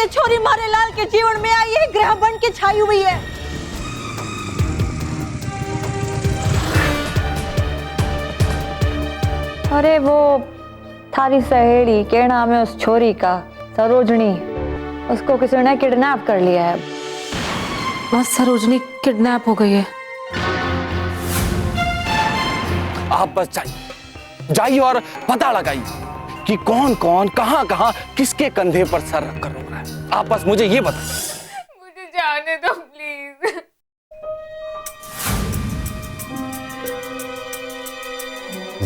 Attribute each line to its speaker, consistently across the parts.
Speaker 1: ये छोरी मारे लाल के जीवन में आई है, ग्रह बन के छाई हुई है।
Speaker 2: अरे वो थारी सहेली, क्या नाम है उस छोरी का, सरोजनी, उसको किसी ने किडनैप कर लिया है।
Speaker 3: बस सरोजनी किडनैप हो गई है।
Speaker 4: आप बस जाइए और पता लगाइए कि कौन कौन कहां कहां किसके कंधे पर सर रखकर रो रहा है। आप बस मुझे ये बताइए।
Speaker 3: मुझे जाने दो प्लीज।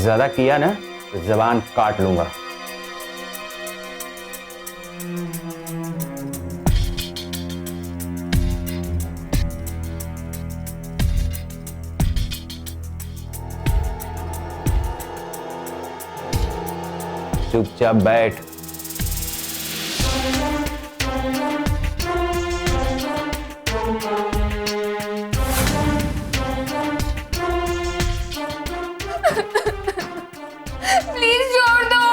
Speaker 5: ज्यादा किया ना तो जबान काट लूंगा। चुपचाप बैठ।
Speaker 3: प्लीज छोड़ दो।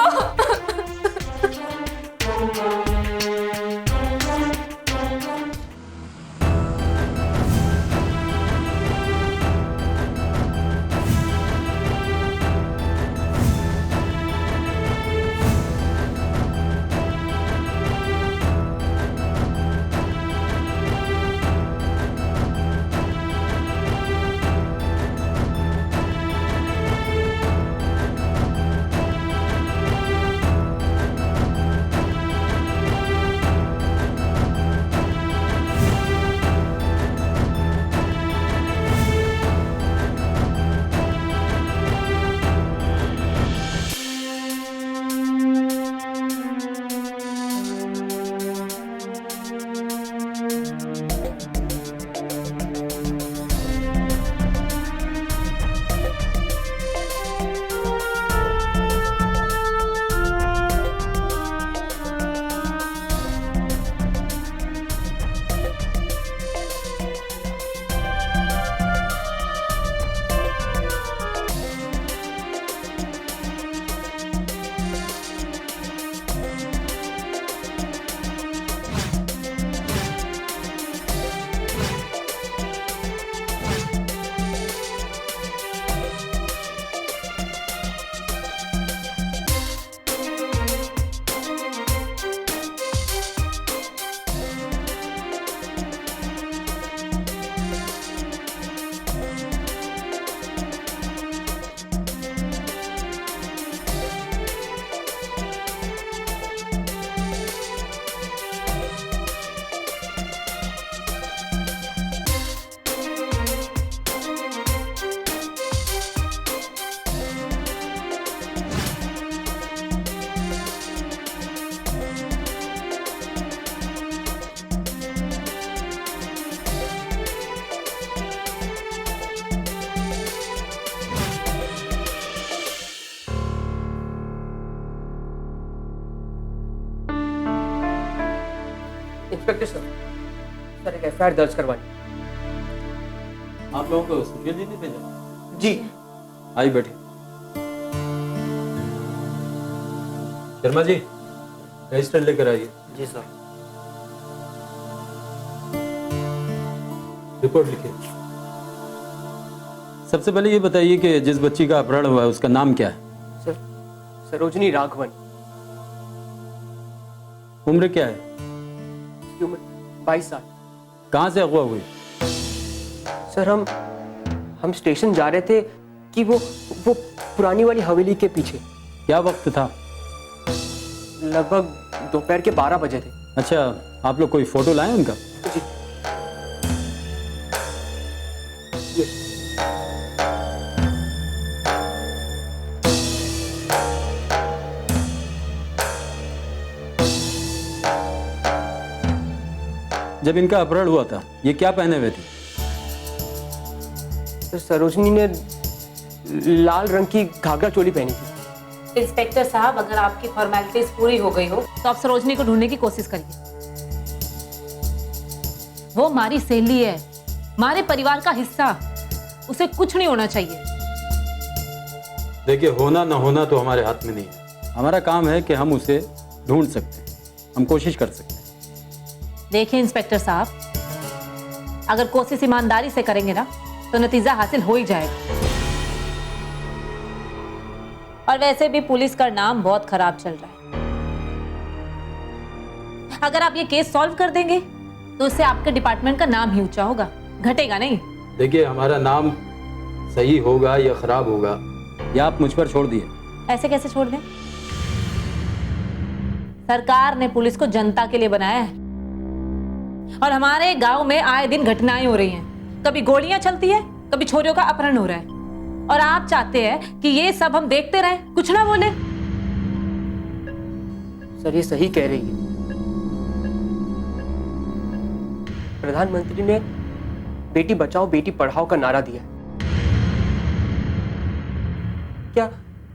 Speaker 6: इंस्पेक्टर सर एक एफआईआर दर्ज करवानी।
Speaker 7: आप लोगों को सुखिया जी ने भेजा?
Speaker 6: जी।
Speaker 7: आई बैठी। शर्मा जी रजिस्टर लेकर आइए।
Speaker 6: जी सर।
Speaker 7: रिपोर्ट लिखिए। सबसे पहले ये बताइए कि जिस बच्ची का अपहरण हुआ है उसका नाम क्या है?
Speaker 6: सर सरोजनी राघवन।
Speaker 7: उम्र क्या है?
Speaker 6: उसकी उम्र 22 साल।
Speaker 7: कहाँ से अगवा हुई?
Speaker 6: सर हम स्टेशन जा रहे थे कि वो पुरानी वाली हवेली के पीछे।
Speaker 7: क्या वक्त था?
Speaker 6: लगभग दोपहर के 12 बजे थे।
Speaker 7: अच्छा, आप लोग कोई फोटो लाए उनका?
Speaker 6: जी।
Speaker 7: जब इनका अपहरण हुआ था ये क्या पहने हुए थे?
Speaker 6: तो सरोजनी ने लाल रंग की घाघरा चोली पहनी थी।
Speaker 3: इंस्पेक्टर साहब, अगर आपकी फॉर्मेलिटीज पूरी हो गई हो तो आप सरोजनी को ढूंढने की कोशिश करिए। वो हमारी सहेली है, हमारे परिवार का हिस्सा, उसे कुछ नहीं होना चाहिए।
Speaker 7: देखिए, होना ना होना तो हमारे हाथ में नहीं है। हमारा काम है कि हम उसे ढूंढ सकते हैं, हम कोशिश कर सकते हैं।
Speaker 3: देखिए इंस्पेक्टर साहब, अगर कोशिश ईमानदारी से करेंगे ना तो नतीजा हासिल हो ही जाएगा। और वैसे भी पुलिस का नाम बहुत खराब चल रहा है। अगर आप ये केस सॉल्व कर देंगे तो उससे आपके डिपार्टमेंट का नाम ही ऊंचा होगा, घटेगा नहीं।
Speaker 7: देखिए, हमारा नाम सही होगा या खराब होगा या आप मुझ पर छोड़ दिए।
Speaker 3: ऐसे कैसे छोड़ दें? सरकार ने पुलिस को जनता के लिए बनाया है और हमारे गांव में आए दिन घटनाएं हो रही हैं। कभी गोलियां चलती है, कभी छोरियों का अपहरण हो रहा है, और आप चाहते हैं कि ये सब हम देखते रहें, कुछ ना बोले।
Speaker 6: सर ये सही कह रही है। प्रधानमंत्री ने बेटी बचाओ बेटी पढ़ाओ का नारा दिया है।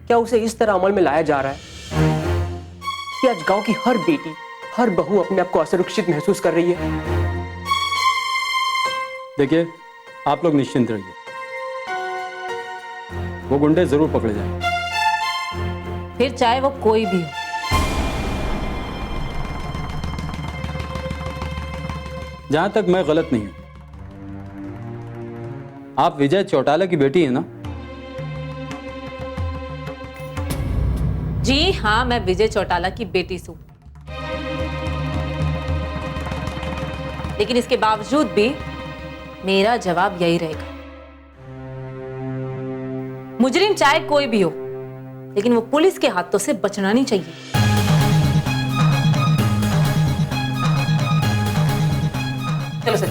Speaker 6: क्या उसे इस तरह अमल में लाया जा रहा है कि आज गांव की हर बेटी, हर बहू अपने आप को असुरक्षित महसूस कर रही है?
Speaker 7: देखिए, आप लोग निश्चिंत रहिए, वो गुंडे जरूर पकड़े जाएंगे।
Speaker 3: फिर चाहे वो कोई भी हो।
Speaker 7: जहां तक मैं गलत नहीं हूं, आप विजय चौटाला की बेटी है ना?
Speaker 3: जी हाँ, मैं विजय चौटाला की बेटी हूं। लेकिन इसके बावजूद भी मेरा जवाब यही रहेगा, मुजरिम चाहे कोई भी हो, लेकिन वो पुलिस के हाथों से बचना नहीं चाहिए। चलो सर।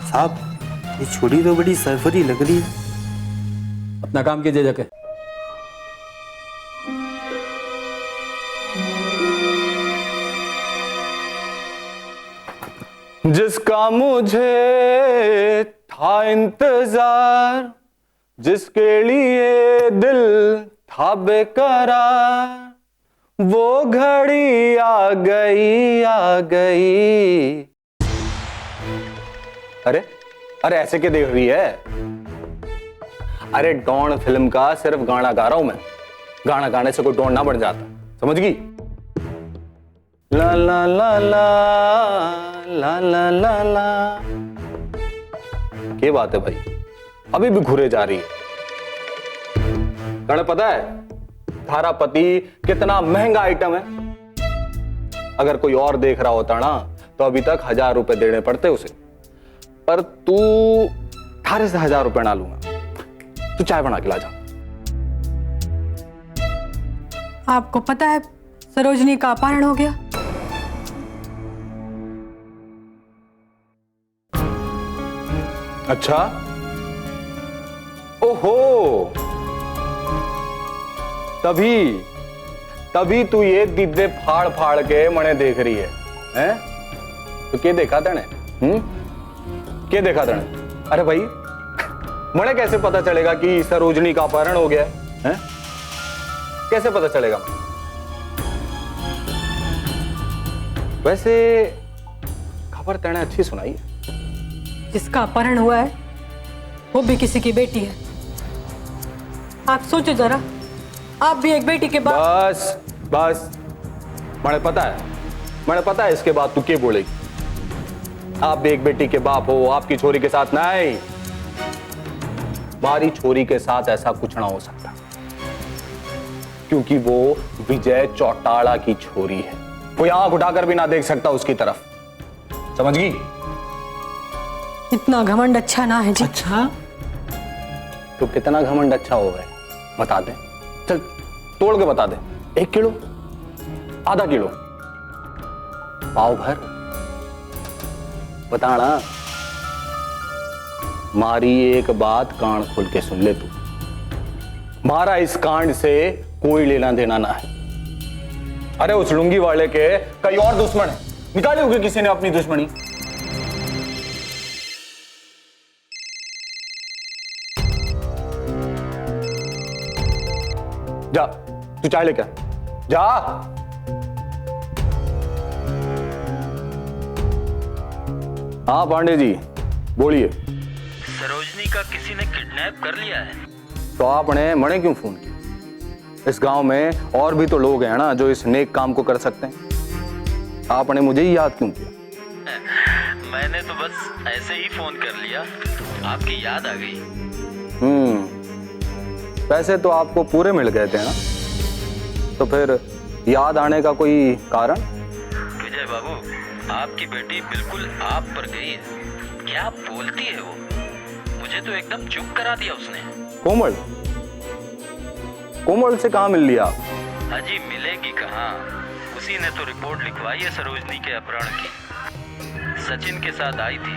Speaker 8: साहब, ये छोरी तो बड़ी सरफरी लग रही है।
Speaker 7: अपना काम कीजिए जाके।
Speaker 4: जिसका मुझे था इंतजार, जिसके लिए दिल था बेकरार, वो घड़ी आ गई आ गई। अरे अरे ऐसे क्या देख रही है? अरे डॉन फिल्म का सिर्फ गाना गा रहा हूं मैं, गाना गाने से कोई डॉन ना बन जाता, समझ गई? ला ला ला ला ला ला ला ला। क्या बात है भाई, अभी भी घुरे जा रही है? तुम्हें पता है थारा पति कितना महंगा आइटम है? अगर कोई और देख रहा होता ना तो अभी तक 1000 रुपए देने पड़ते उसे, पर तू थारे से 1000 रुपए ना लूंगा। तू चाय बना के ला जा।
Speaker 1: आपको पता है सरोजनी का अपहरण हो गया?
Speaker 4: अच्छा, ओहो, तभी तू ये दीदे फाड़ फाड़ के मने देख रही है, हैं? तो क्या देखा तने? क्या देखा तने? अरे भाई, मने कैसे पता चलेगा कि सरोजनी का अपहरण हो गया है? कैसे पता चलेगा? वैसे खबर तने अच्छी सुनाई है।
Speaker 1: जिसका अपहरण हुआ है वो भी किसी की बेटी है। आप सोचो जरा, आप भी एक बेटी के बाप।
Speaker 4: बस मैंने पता है इसके बाद तू क्या बोलेगी। आप भी एक बेटी के बाप हो, आपकी छोरी के साथ नहीं, हमारी छोरी के साथ ऐसा कुछ ना हो सकता, क्योंकि वो विजय चौटाला की छोरी है। कोई आंख उठाकर भी ना देख सकता उसकी तरफ, समझ गई?
Speaker 1: इतना घमंड अच्छा ना है जी।
Speaker 3: अच्छा,
Speaker 4: तो कितना घमंड अच्छा हो गए बता दे, चल तोड़ के बता दे। 1 किलो, आधा किलो, पाव भर, बताना। मारी एक बात कान खोल के सुन ले तू, मारा इस कांड से कोई लेना देना ना है। अरे उस लुंगी वाले के कई और दुश्मन है, निकाली होगी किसी ने अपनी दुश्मनी। जा, तू चाय लेकर जा। हाँ पांडे जी बोलिए।
Speaker 9: सरोजनी का किसी ने किडनैप कर लिया है।
Speaker 4: तो आपने मणे क्यों फोन किया? इस गांव में और भी तो लोग हैं ना जो इस नेक काम को कर सकते हैं। आपने मुझे ही याद क्यों किया?
Speaker 9: मैंने तो बस ऐसे ही फोन कर लिया, आपकी याद आ गई।
Speaker 4: पैसे तो आपको पूरे मिल गए थे ना, तो फिर याद आने का कोई कारण?
Speaker 9: विजय बाबू, आपकी बेटी बिल्कुल आप पर गई है। क्या बोलती है वो? मुझे तो एकदम चुप करा दिया उसने।
Speaker 4: कोमल? कोमल से कहाँ मिल लिया?
Speaker 9: अजी मिलेगी कहाँ, उसी ने तो रिपोर्ट लिखवाई है सरोजनी के अपहरण की। सचिन के साथ आई थी,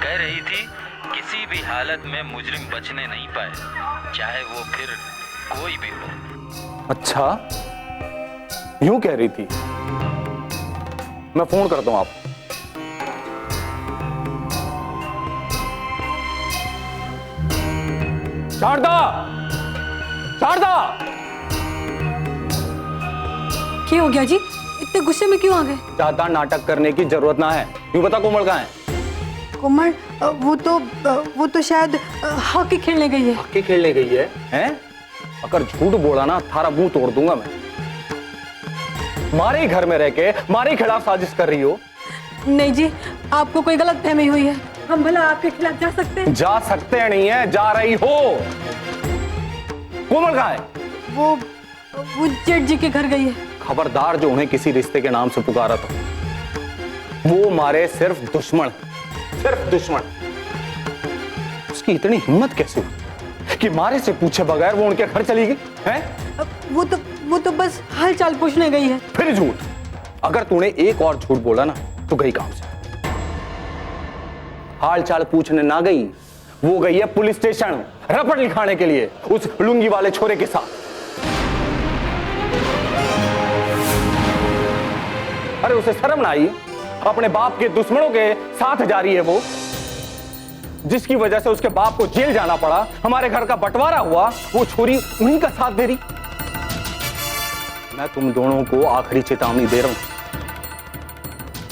Speaker 9: कह रही थी किसी भी हालत में मुजरिम बचने नहीं पाए, चाहे वो फिर कोई भी हो।
Speaker 4: अच्छा, यूं कह रही थी? मैं फोन करता हूं आपको। शारदा, शारदा!
Speaker 1: क्या हो गया जी? इतने गुस्से में क्यों आ गए?
Speaker 4: ज्यादा नाटक करने की जरूरत ना है। यूं बता कोमल कहाँ है?
Speaker 1: कोमल वो तो शायद हॉकी खेलने गई है।
Speaker 4: हॉकी खेलने गई है? हैं? अगर झूठ बोला ना थारा मुंह तोड़ दूंगा मैं। मारे ही घर में रह के मारे ही खिलाफ साजिश कर रही हो।
Speaker 1: नहीं जी, आपको कोई गलत फहमी हुई है। हम भला आपके खिलाफ जा सकते हैं?
Speaker 4: जा सकते हैं नहीं है, जा रही हो। कोमल कहाँ है?
Speaker 1: वो जेठ जी के घर गई है।
Speaker 4: खबरदार जो उन्हें किसी रिश्ते के नाम से पुकारा था, वो मारे सिर्फ दुश्मन, सिर्फ दुश्मन। उसकी इतनी हिम्मत कैसे हुई कि मारे से पूछे बगैर वो उनके घर चली गई? हैं?
Speaker 1: वो तो बस हाल चाल पूछने गई है।
Speaker 4: फिर झूठ? अगर तूने एक और झूठ बोला ना तो गई काम से। हाल चाल पूछने ना गई, वो गई है पुलिस स्टेशन रपट लिखाने के लिए उस लुंगी वाले छोरे के साथ। अरे उसे शर्म ना आई? अपने बाप के दुश्मनों के साथ जा रही है वो, जिसकी वजह से उसके बाप को जेल जाना पड़ा, हमारे घर का बंटवारा हुआ, वो छोरी उन्हीं का साथ दे रही। मैं तुम दोनों को आखिरी चेतावनी दे रहा हूं।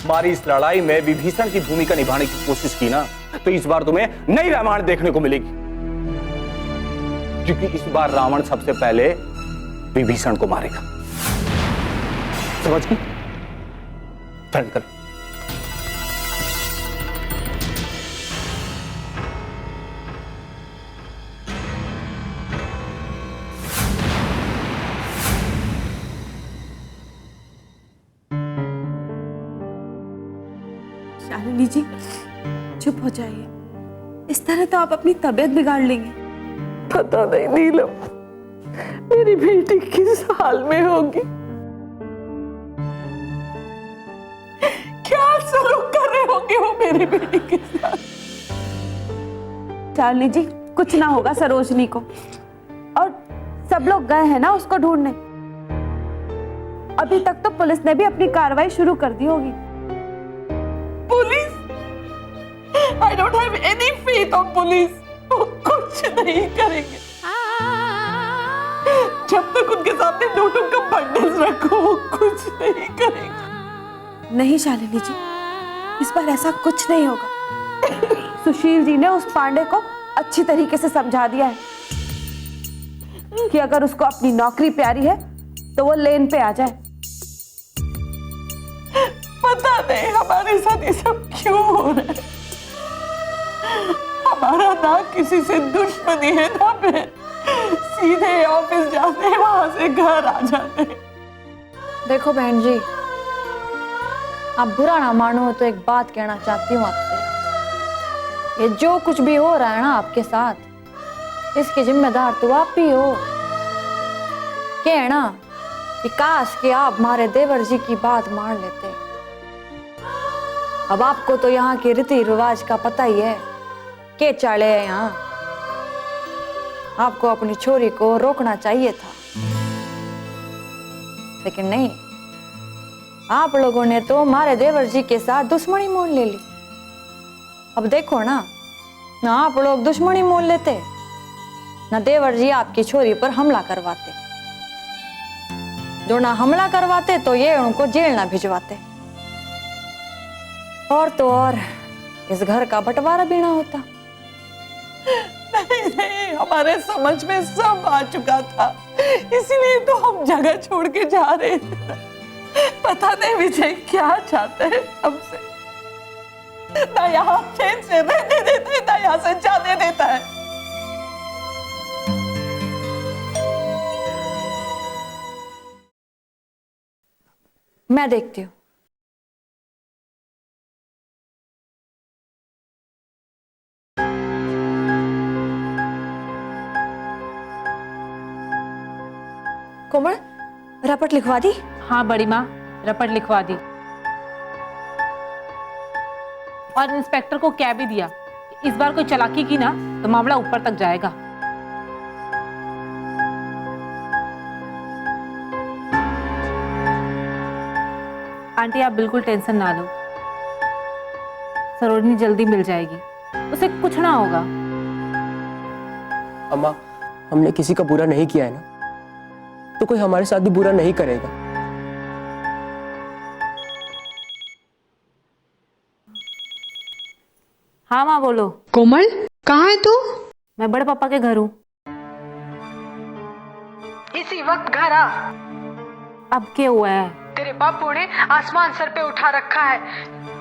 Speaker 4: हमारी इस लड़ाई में विभीषण की भूमिका निभाने की कोशिश की ना, तो इस बार तुम्हें नई रामायण देखने को मिलेगी। क्योंकि इस बार रावण सबसे पहले विभीषण को मारेगा। समझ गई? चल कर।
Speaker 10: शालिनी जी, चुप हो जाइए। इस तरह तो आप अपनी तबीयत बिगाड़ लेंगे।
Speaker 2: पता नहीं नीलम, मेरी बेटी किस हाल में होगी, क्या सलूक कर रहे होंगे वो मेरी बेटी के साथ।
Speaker 10: शालिनी जी, कुछ ना होगा सरोजनी को, और सब लोग गए हैं ना उसको ढूंढने। अभी तक तो पुलिस ने भी अपनी कार्रवाई शुरू कर दी होगी।
Speaker 2: Police? I don't have any faith on police. वो कुछ नहीं करेंगे। जब तक उनके सामने नोटों का बंडल रखो, वो कुछ नहीं करेंगे।
Speaker 10: नहीं शालिनी जी, इस बार ऐसा कुछ नहीं होगा। सुशील जी ने उस पांडे को अच्छी तरीके से समझा दिया है कि अगर उसको अपनी नौकरी प्यारी है तो वो लेन पे आ जाए।
Speaker 2: पता नहीं हमारे साथ ये सब क्यों हो रहा है। हमारा ना किसी से दुश्मनी है ना बहन, सीधे ऑफिस जाते हैं, वहां से घर आ जाते हैं।
Speaker 11: देखो बहन जी, आप बुरा ना मानो तो एक बात कहना चाहती हूँ आपसे। ये जो कुछ भी हो रहा है ना आपके साथ, इसके जिम्मेदार तो आप ही हो। क्या है ना कि काश कि आप हमारे देवर जी की बात मान लेते। अब आपको तो यहाँ के रीति रिवाज का पता ही है, के चाले है यहाँ। आपको अपनी छोरी को रोकना चाहिए था, लेकिन नहीं, आप लोगों ने तो हमारे देवर जी के साथ दुश्मनी मोल ले ली। अब देखो ना आप लोग दुश्मनी मोल लेते, ना देवर जी आपकी छोरी पर हमला करवाते। जो ना हमला करवाते तो ये उनको जेल ना भिजवाते, और तो और इस घर का बंटवारा भी ना होता।
Speaker 12: नहीं, हमारे समझ में सब आ चुका था, इसीलिए तो हम जगह छोड़ के जा रहे थे। पता नहीं विजय क्या चाहते हैं हमसे, ना यहाँ चैन से रहने देते, ना यहाँ से जाने देता है।
Speaker 11: मैं देखती हूँ। कोमल, रपट लिखवा दी?
Speaker 3: हाँ बड़ी माँ, रपट लिखवा दी और इंस्पेक्टर को क्या भी दिया। इस बार कोई चालाकी की ना तो मामला ऊपर तक जाएगा। आंटी आप बिल्कुल टेंशन ना लो, सरोजनी जल्दी मिल जाएगी, उसे कुछ ना होगा।
Speaker 6: अम्मा, हमने किसी का बुरा नहीं किया है ना, तो कोई हमारे साथ भी बुरा नहीं करेगा।
Speaker 3: हाँ माँ बोलो।
Speaker 13: कोमल, कहाँ है तू?
Speaker 3: मैं बड़े पापा के घर हूँ।
Speaker 1: इसी वक्त घर आ।
Speaker 3: अब क्या हुआ है?
Speaker 1: तेरे बापू ने आसमान सर पे उठा रखा है,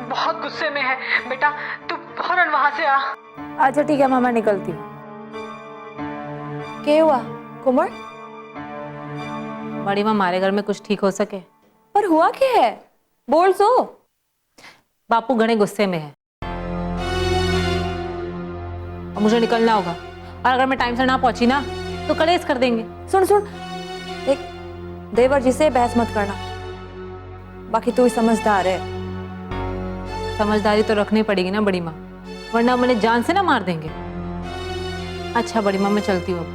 Speaker 1: बहुत गुस्से में है। बेटा तू फौरन वहां से आ।
Speaker 3: अच्छा ठीक है मामा, निकलती हूँ।
Speaker 11: क्या हुआ कोमल?
Speaker 3: बड़ी माँ, हमारे घर में कुछ ठीक हो सके।
Speaker 11: पर हुआ क्या है? बोल सो।
Speaker 3: बापू घने गुस्से में है और मुझे निकलना होगा, और अगर मैं टाइम से ना पहुंची ना तो कलेश कर देंगे।
Speaker 11: सुन सुन, देख, देवर जी से बहस मत करना, बाकी तू ही समझदार है।
Speaker 3: समझदारी तो रखनी पड़ेगी ना बड़ी माँ, वरना मैंने जान से ना मार देंगे। अच्छा बड़ी माँ, मैं चलती हूँ।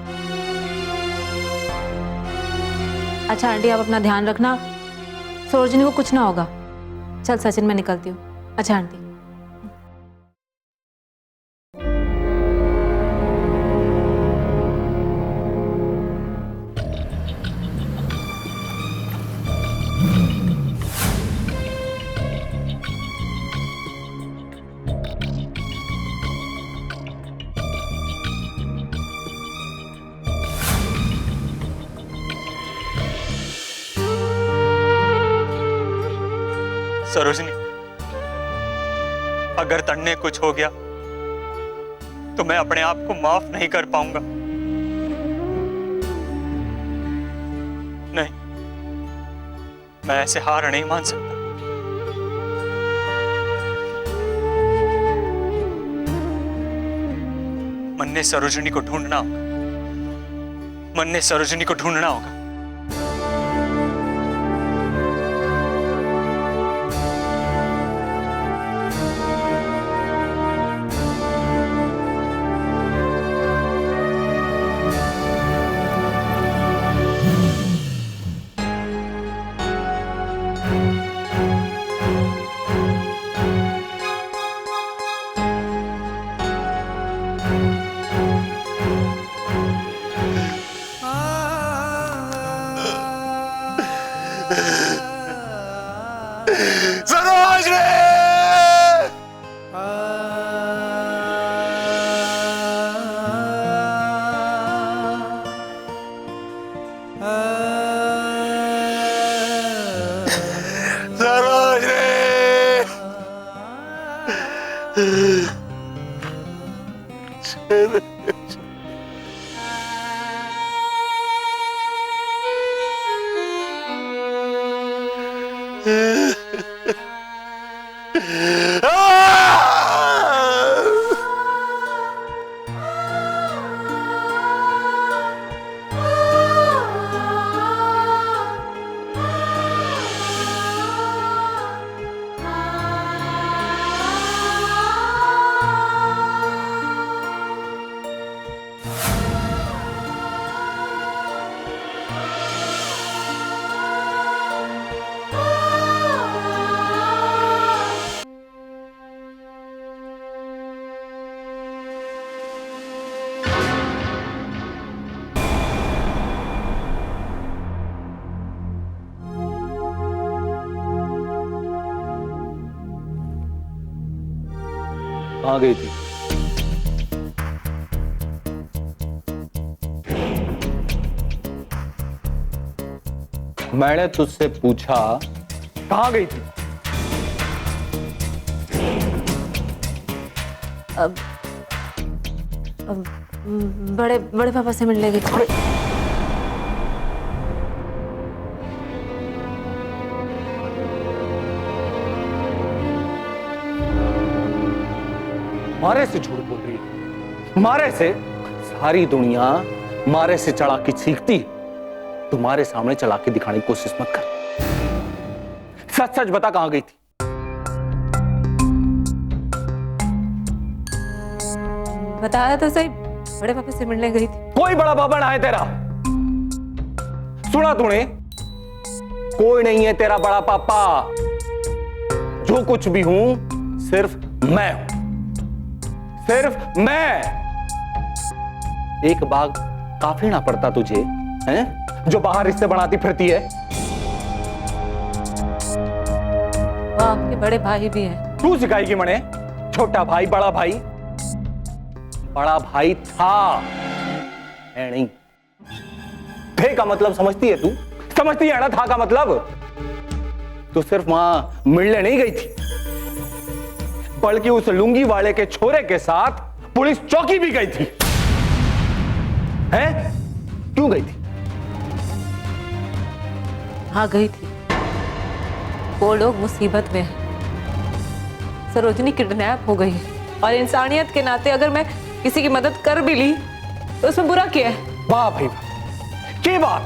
Speaker 3: अच्छा आंटी आप अपना ध्यान रखना, सरोजनी को कुछ ना होगा। चल सचिन, मैं निकलती हूँ। अच्छा आंटी।
Speaker 14: सरोजनी, अगर तन्ने कुछ हो गया तो मैं अपने आप को माफ नहीं कर पाऊंगा। नहीं, मैं ऐसे हार नहीं मान सकता। मन ने सरोजनी को ढूंढना होगा, मन ने सरोजनी को ढूंढना होगा।
Speaker 4: कहाँ गई थी? मैंने तुझसे पूछा कहां गई थी?
Speaker 3: अब बड़े बड़े पापा से मिलने गई थी।
Speaker 4: मारे से झूठ बोल रही है। मारे से? सारी दुनिया मारे से चलाकी सीखती, तुम्हारे सामने चलाकी दिखाने की कोशिश मत कर। सच सच बता कहां गई थी?
Speaker 3: बताया तो सही, बड़े पापा से मिलने गई थी।
Speaker 4: कोई बड़ा बाबा ना है तेरा, सुना तूने? कोई नहीं है तेरा बड़ा पापा। जो कुछ भी हूं सिर्फ मैं हूं, सिर्फ मैं। एक बाग काफी ना पड़ता तुझे, हैं? जो बाहर रिश्ते बनाती फिरती है।
Speaker 3: वो आपके बड़े भाई भी हैं।
Speaker 4: तू सिखाएगी मने? छोटा भाई, बड़ा भाई? बड़ा भाई था, है नहीं। थे का मतलब समझती है तू? समझती है ना था का मतलब? तो सिर्फ वहां मिलने नहीं गई थी, बल्कि उस लुंगी वाले के छोरे के साथ पुलिस चौकी भी गई थी। हैं? क्यों गई थी?
Speaker 3: हाँ गई थी। वो लोग मुसीबत में हैं। सरोजनी किडनैप हो गई है और इंसानियत के नाते अगर मैं किसी की मदद कर भी ली तो उसमें बुरा क्या है?
Speaker 4: वाह भाई वाह, क्या बात!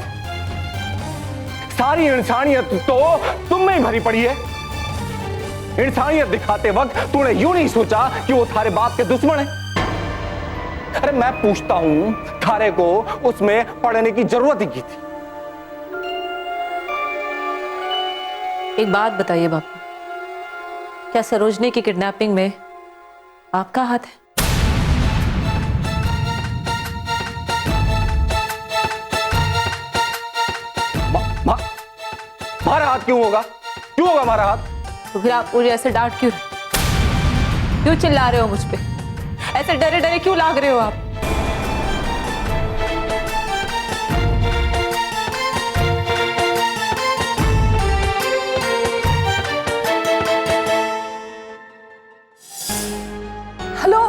Speaker 4: सारी इंसानियत तो तुम में ही भरी पड़ी है। इंसानियत दिखाते वक्त तूने यूं नहीं सोचा कि वो थारे बाप के दुश्मन है। अरे मैं पूछता हूं, थारे को उसमें पढ़ने की जरूरत ही की थी?
Speaker 3: एक बात बताइए बापू, क्या सरोजनी की किडनैपिंग में आपका हाथ है?
Speaker 4: हमारा हाथ क्यों होगा? क्यों होगा हमारा हाथ?
Speaker 3: तो फिर आप मुझे ऐसे डांट क्यों रहे? क्यों चिल्ला रहे हो मुझ पे? ऐसे डरे डरे क्यों लाग रहे हो आप?
Speaker 12: हेलो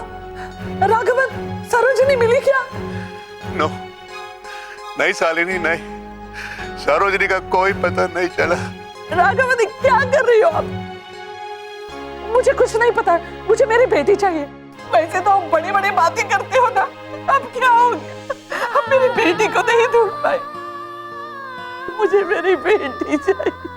Speaker 12: राघवन, सरोजनी मिली क्या?
Speaker 15: नो, नहीं शालिनी, नहीं। सरोजनी का कोई पता नहीं चला।
Speaker 12: राघवन क्या कर रही हो आप? मुझे कुछ नहीं पता, मुझे मेरी बेटी चाहिए। वैसे तो आप बड़ी बड़ी बातें करते हो ना, अब क्या हो गया? अब मेरी बेटी को नहीं ढूंढ पाए। मुझे मेरी बेटी चाहिए।